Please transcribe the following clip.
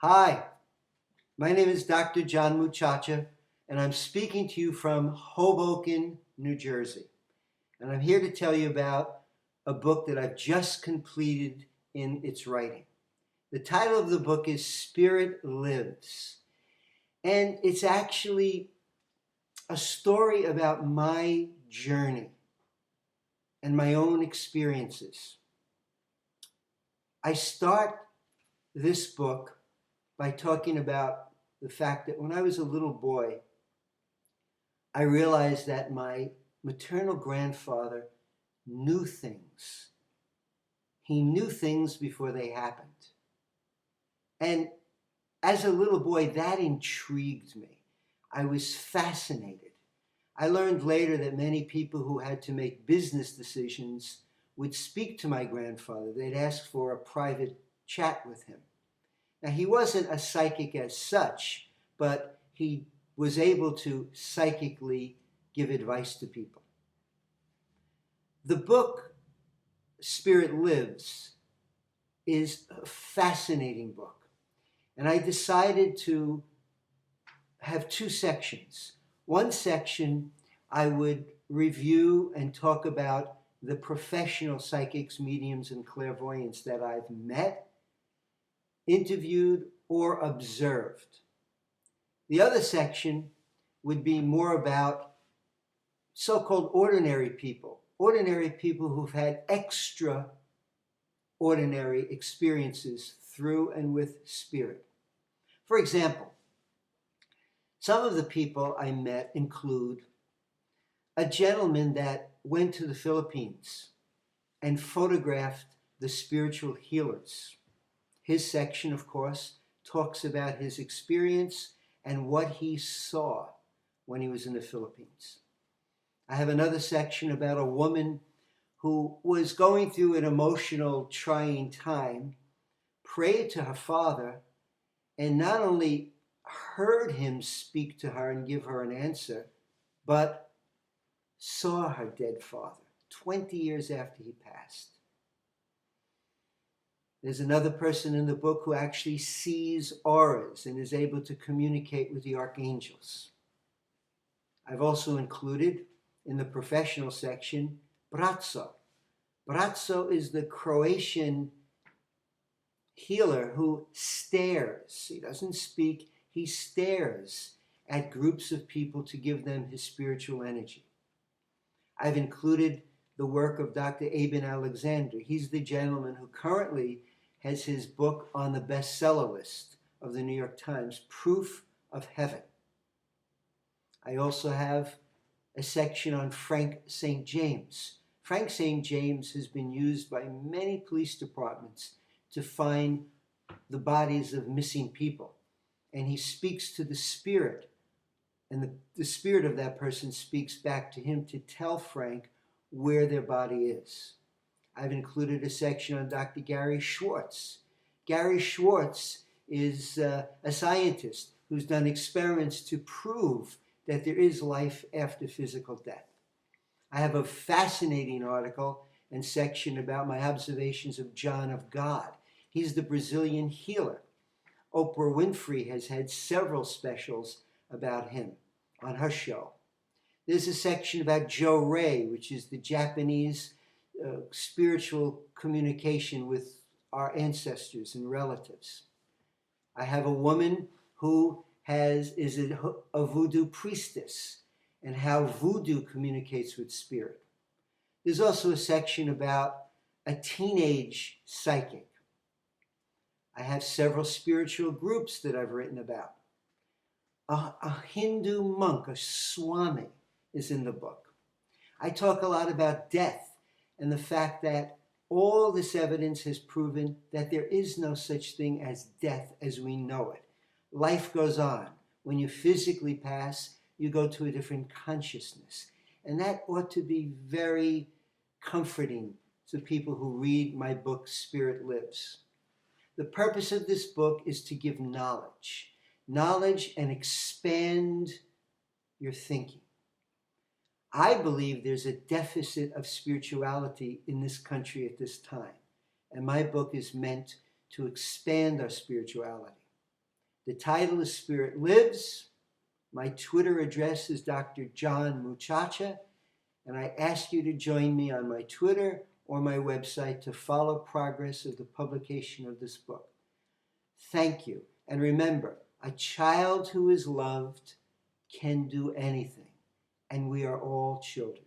Hi, my name is Dr. John Muciaccia, and I'm speaking to you from Hoboken, New Jersey. And I'm here to tell you about a book that I've just completed in its writing. The title of the book is Spirit Lives, and it's actually a story about my journey and my own experiences. I start this book by talking about the fact that when I was a little boy, I realized that my maternal grandfather knew things. He knew things before they happened. And as a little boy, that intrigued me. I was fascinated. I learned later that many people who had to make business decisions would speak to my grandfather. They'd ask for a private chat with him. Now, he wasn't a psychic as such, but he was able to psychically give advice to people. The book, Spirit Lives, is a fascinating book. And I decided to have two sections. One section, I would review and talk about the professional psychics, mediums, and clairvoyants that I've met, interviewed, or observed. The other section would be more about so-called ordinary people who've had extraordinary experiences through and with spirit. For example, some of the people I met include a gentleman that went to the Philippines and photographed the spiritual healers. His section, of course, talks about his experience and what he saw when he was in the Philippines. I have another section about a woman who was going through an emotional, trying time, prayed to her father, and not only heard him speak to her and give her an answer, but saw her dead father 20 years after he passed. There's another person in the book who actually sees auras and is able to communicate with the archangels. I've also included in the professional section Bratzo. Bratzo is the Croatian healer who stares. He doesn't speak, he stares at groups of people to give them his spiritual energy. I've included the work of Dr. Abin Alexander. He's the gentleman who currently has his book on the bestseller list of the New York Times, Proof of Heaven. I also have a section on Frank St. James. Frank St. James has been used by many police departments to find the bodies of missing people. And he speaks to the spirit, and the spirit of that person speaks back to him to tell Frank where their body is. I've included a section on Dr. Gary Schwartz. Gary Schwartz is a scientist who's done experiments to prove that there is life after physical death. I have a fascinating article and section about my observations of John of God. He's the Brazilian healer. Oprah Winfrey has had several specials about him on her show. There's a section about Joe Ray, which is the Japanese spiritual communication with our ancestors and relatives. I have a woman who is a voodoo priestess and how voodoo communicates with spirit. There's also a section about a teenage psychic. I have several spiritual groups that I've written about. A Hindu monk, a Swami, is in the book. I talk a lot about death and the fact that all this evidence has proven that there is no such thing as death as we know it. Life goes on. When you physically pass, you go to a different consciousness. And that ought to be very comforting to people who read my book, Spirit Lives. The purpose of this book is to give knowledge and expand your thinking. I believe there's a deficit of spirituality in this country at this time, and my book is meant to expand our spirituality. The title is Spirit Lives. My Twitter address is Dr. John Muciaccia, and I ask you to join me on my Twitter or my website to follow progress of the publication of this book. Thank you. And remember, a child who is loved can do anything, and we are all children.